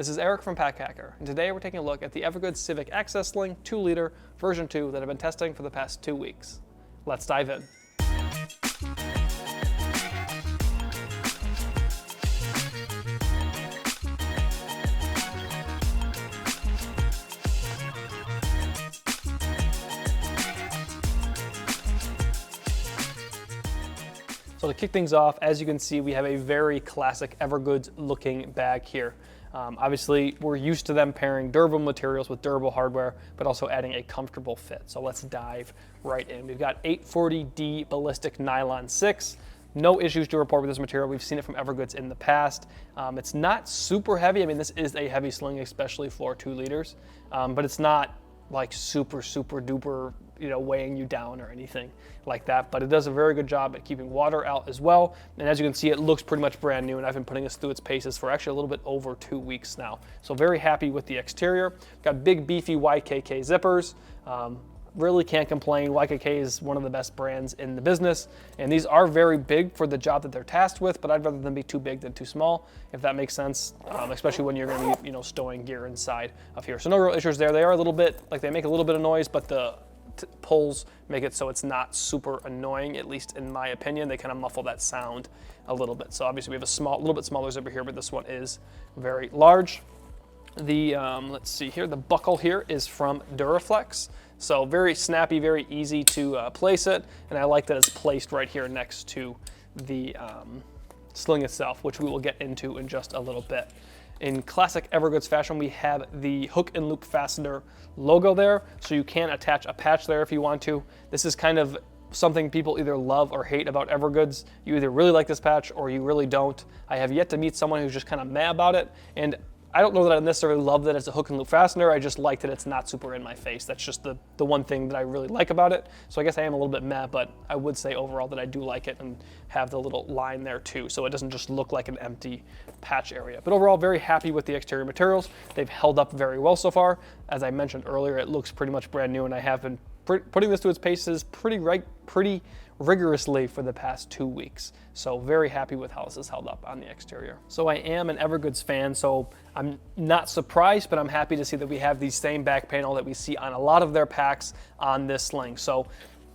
This is Eric from Pack Hacker, and today we're taking a look at the EVERGOODS Civic Access Sling 2-liter version 2 that I've been testing for the past 2 weeks. Let's dive in. So to kick things off, as you can see, we have a very classic EVERGOODS looking bag here. Obviously, we're used to them pairing durable materials with durable hardware, but also adding a comfortable fit. So let's dive right in. We've got 840D ballistic nylon 6. No issues to report with this material. We've seen it from EVERGOODS in the past. It's not super heavy. I mean, this is a heavy sling, especially for 2 liters, but it's not like super duper, weighing you down or anything like that. But it does a very good job at keeping water out as well. And as you can see, it looks pretty much brand new, and I've been putting this through its paces for actually a little bit over 2 weeks now. So very happy with the exterior. Got big beefy YKK zippers. Really can't complain. YKK is one of the best brands in the business, and these are very big for the job that they're tasked with, but I'd rather them be too big than too small, if that makes sense, especially when you're going to be stowing gear inside of here. So no real issues there. They are a little bit, they make a little bit of noise, but the pulls make it so it's not super annoying, at least in my opinion. They kind of muffle that sound a little bit. So obviously we have a little bit smaller zipper here, but this one is very large. The, let's see here, the buckle here is from Duraflex. So very snappy, very easy to place it. And I like that it's placed right here next to the sling itself, which we will get into in just a little bit. In classic EVERGOODS fashion, we have the hook and loop fastener logo there, so you can attach a patch there if you want to. This is kind of something people either love or hate about EVERGOODS. You either really like this patch or you really don't. I have yet to meet someone who's just kind of mad about it, and I don't know that I necessarily love that it's a hook and loop fastener. I just like that it's not super in my face. That's just the one thing that I really like about it. So I guess I am a little bit mad, but I would say overall that I do like it and have the little line there too, so it doesn't just look like an empty patch area. But overall, very happy with the exterior materials. They've held up very well so far. As I mentioned earlier, it looks pretty much brand new, and I have been putting this to its paces pretty rigorously for the past 2 weeks. So very happy with how this is held up on the exterior. So I am an EVERGOODS fan, so I'm not surprised, but I'm happy to see that we have the same back panel that we see on a lot of their packs on this sling. So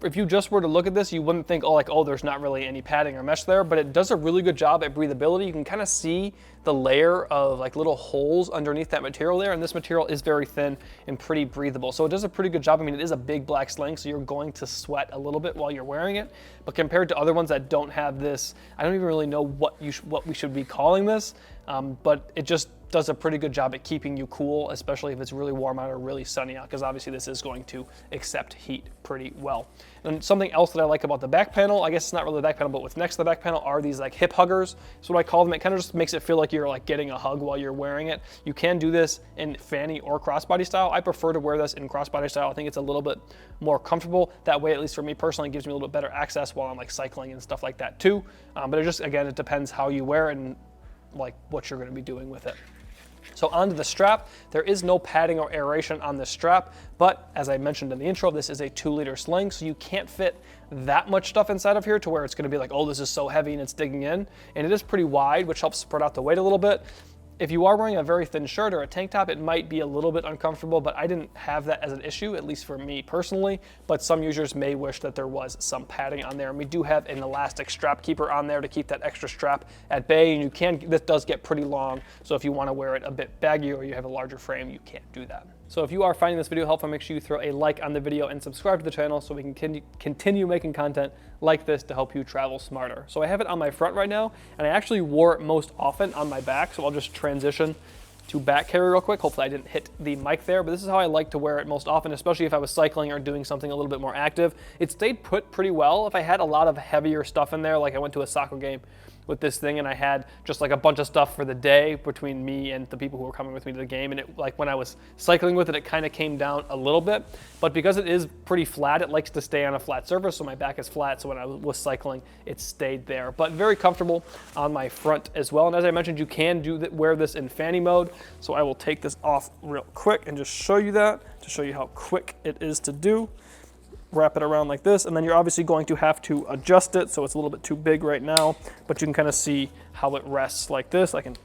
if you just were to look at this, you wouldn't think, oh, there's not really any padding or mesh there, but it does a really good job at breathability. You can kind of see the layer of little holes underneath that material there, and this material is very thin and pretty breathable. So it does a pretty good job. I mean, it is a big black sling, so you're going to sweat a little bit while you're wearing it, but compared to other ones that don't have this, I don't even really know what we should be calling this, but it just does a pretty good job at keeping you cool, especially if it's really warm out or really sunny out, because obviously this is going to accept heat pretty well. And something else that I like about the back panel, I guess it's not really the back panel, but what's next to the back panel are these hip huggers. That's what I call them. It kind of just makes it feel like you're getting a hug while you're wearing it. You can do this in fanny or crossbody style. I prefer to wear this in crossbody style. I think it's a little bit more comfortable. That way, at least for me personally, it gives me a little bit better access while I'm cycling and stuff like that too. But it just, again, it depends how you wear it and what you're going to be doing with it. So onto the strap, there is no padding or aeration on this strap, but as I mentioned in the intro, this is a 2-liter sling, so you can't fit that much stuff inside of here to where it's going to be oh, this is so heavy and it's digging in. And it is pretty wide, which helps spread out the weight a little bit. If you are wearing a very thin shirt or a tank top, it might be a little bit uncomfortable, but I didn't have that as an issue, at least for me personally, but some users may wish that there was some padding on there. And we do have an elastic strap keeper on there to keep that extra strap at bay, and this does get pretty long, so if you want to wear it a bit baggy or you have a larger frame, you can't do that. So if you are finding this video helpful, make sure you throw a like on the video and subscribe to the channel so we can continue making content like this to help you travel smarter. So I have it on my front right now, and I actually wore it most often on my back, so I'll just transition to back carry real quick. Hopefully I didn't hit the mic there, but this is how I like to wear it most often, especially if I was cycling or doing something a little bit more active. It stayed put pretty well. If I had a lot of heavier stuff in there, like I went to a soccer game with this thing and I had just a bunch of stuff for the day between me and the people who were coming with me to the game, and it when I was cycling with it, it kind of came down a little bit, but because it is pretty flat, it likes to stay on a flat surface, so my back is flat, so when I was cycling, it stayed there. But very comfortable on my front as well, and as I mentioned, you can wear this in fanny mode, so I will take this off real quick and just show you that, to show you how quick it is to do. Wrap it around like this, and then you're obviously going to have to adjust it, so it's a little bit too big right now, but you can kind of see how it rests like this. I can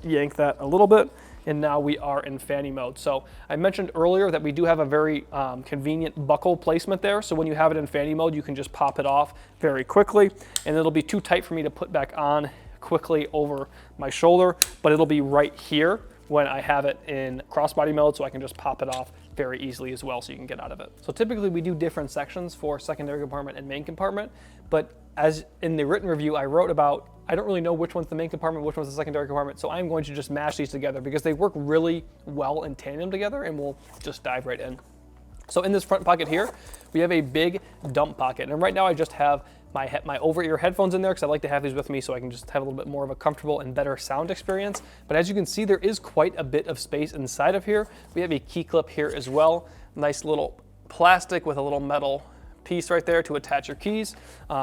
yank that a little bit, and now we are in fanny mode. So I mentioned earlier that we do have a very convenient buckle placement there. So when you have it in fanny mode, you can just pop it off very quickly, and it'll be too tight for me to put back on quickly over my shoulder, but it'll be right here when I have it in crossbody mode, so I can just pop it off very easily as well, so you can get out of it. So typically we do different sections for secondary compartment and main compartment, but as in the written review I wrote about, I don't really know which one's the main compartment, which one's the secondary compartment, so I'm going to just mash these together because they work really well in tandem together, and we'll just dive right in. So in this front pocket here, we have a big dump pocket, and right now I just have my over-ear headphones in there because I like to have these with me so I can just have a little bit more of a comfortable and better sound experience. But as you can see, there is quite a bit of space inside of here. We have a key clip here as well. Nice little plastic with a little metal piece right there to attach your keys.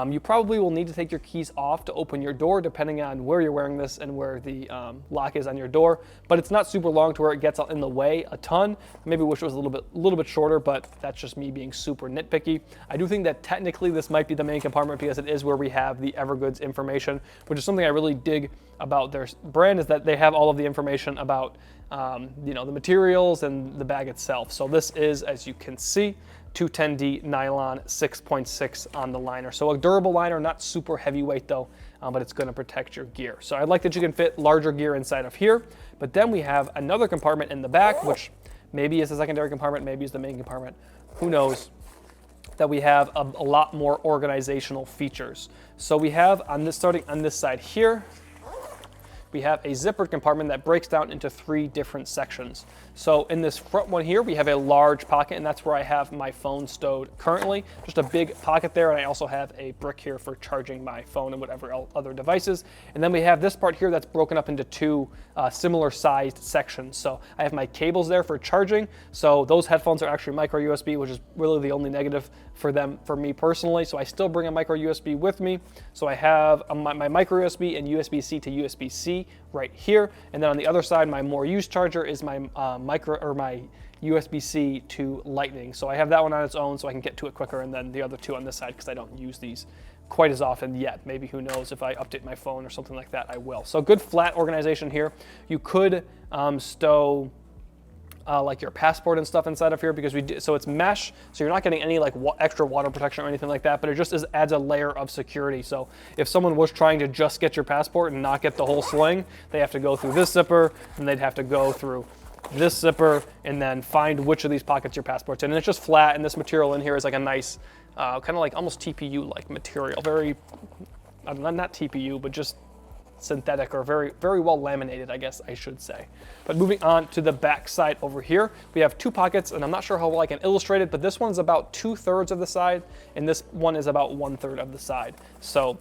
You probably will need to take your keys off to open your door depending on where you're wearing this and where the lock is on your door, but it's not super long to where it gets in the way a ton. Maybe wish it was a little bit shorter, but that's just me being super nitpicky. I do think that technically this might be the main compartment because it is where we have the EVERGOODS information, which is something I really dig about their brand, is that they have all of the information about you know, the materials and the bag itself. So this is, as you can see, 210D nylon 6.6 on the liner. So a durable liner, not super heavyweight though, but it's gonna protect your gear. So I like that you can fit larger gear inside of here, but then we have another compartment in the back, which maybe is the secondary compartment, maybe is the main compartment, who knows, that we have a lot more organizational features. So we have starting on this side here, we have a zippered compartment that breaks down into 3 different sections. So in this front one here, we have a large pocket, and that's where I have my phone stowed currently. Just a big pocket there, and I also have a brick here for charging my phone and whatever other devices. And then we have this part here that's broken up into 2 similar sized sections. So I have my cables there for charging. So those headphones are actually micro USB, which is really the only negative for them, for me personally. So I still bring a micro USB with me. So I have my micro USB and USB-C to USB-C right here, and then on the other side, my more used charger is my my USB-C to Lightning. So I have that one on its own, so I can get to it quicker, and then the other 2 on this side because I don't use these quite as often yet. Maybe, who knows, if I update my phone or something like that, I will. So good flat organization here. You could stow like your passport and stuff inside of here because so it's mesh, so you're not getting any like extra water protection or anything like that, but it just adds a layer of security. So if someone was trying to just get your passport and not get the whole sling, they have to go through this zipper, and they'd have to go through this zipper and then find which of these pockets your passport's in. And it's just flat, and this material in here is like a nice kind of like almost TPU-like material. Very, not TPU, but just synthetic, or very, very well laminated, I guess I should say. But moving on to the back side over here, we have 2 pockets, and I'm not sure how well I can illustrate it, but this one's about 2/3 of the side, and this one is about 1/3 of the side. So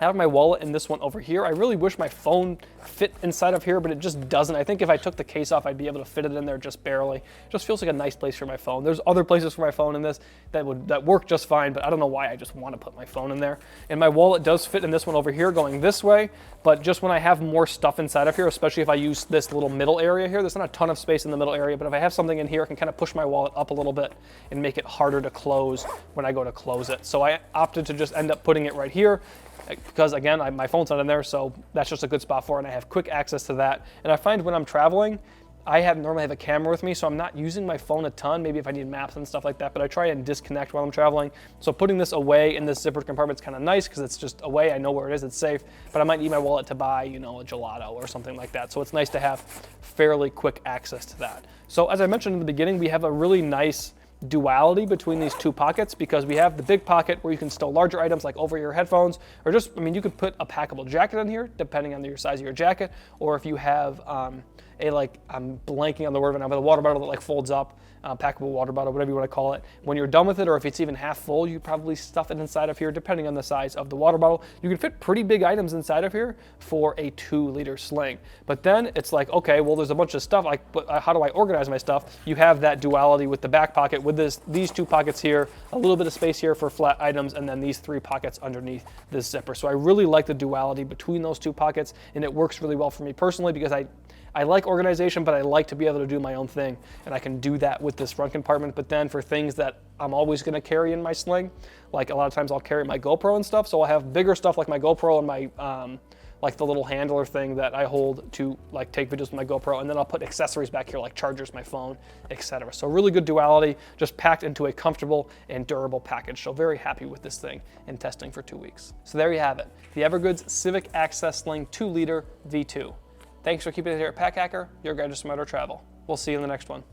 I have my wallet in this one over here. I really wish my phone fit inside of here, but it just doesn't. I think if I took the case off, I'd be able to fit it in there just barely. It just feels like a nice place for my phone. There's other places for my phone in this that work just fine, but I don't know why I just want to put my phone in there. And my wallet does fit in this one over here going this way, but just when I have more stuff inside of here, especially if I use this little middle area here, there's not a ton of space in the middle area, but if I have something in here, I can kind of push my wallet up a little bit and make it harder to close when I go to close it. So I opted to just end up putting it right here, because again, my phone's not in there, so that's just a good spot for it, and I have quick access to that. And I find when I'm traveling, I normally have a camera with me, so I'm not using my phone a ton, maybe if I need maps and stuff like that, but I try and disconnect while I'm traveling. So putting this away in this zippered compartment is kind of nice because it's just away, I know where it is, it's safe, but I might need my wallet to buy, you know, a gelato or something like that. So it's nice to have fairly quick access to that. So as I mentioned in the beginning, we have a really nice duality between these 2 pockets, because we have the big pocket where you can stow larger items like over-ear headphones, or just, I mean, you could put a packable jacket in here depending on your size of your jacket, or if you have I'm blanking on the word right now, but a water bottle that like folds up, packable water bottle, whatever you want to call it. When you're done with it, or if it's even half full, you probably stuff it inside of here depending on the size of the water bottle. You can fit pretty big items inside of here for a 2-liter sling. But then it's like, okay, well, there's a bunch of stuff, like, but how do I organize my stuff? You have that duality with the back pocket, with these 2 pockets here, a little bit of space here for flat items, and then these 3 pockets underneath this zipper. So I really like the duality between those 2 pockets, and it works really well for me personally because I like organization, but I like to be able to do my own thing, and I can do that with this front compartment. But then for things that I'm always going to carry in my sling, like a lot of times I'll carry my GoPro and stuff, so I'll have bigger stuff like my GoPro and my like the little handler thing that I hold to like take videos with my GoPro, and then I'll put accessories back here like chargers, my phone, etc. So really good duality, just packed into a comfortable and durable package. So very happy with this thing in testing for 2 weeks. So there you have it, the EVERGOODS Civic Access Sling 2-liter V2. Thanks for keeping it here at Pack Hacker, your guide to smarter travel. We'll see you in the next one.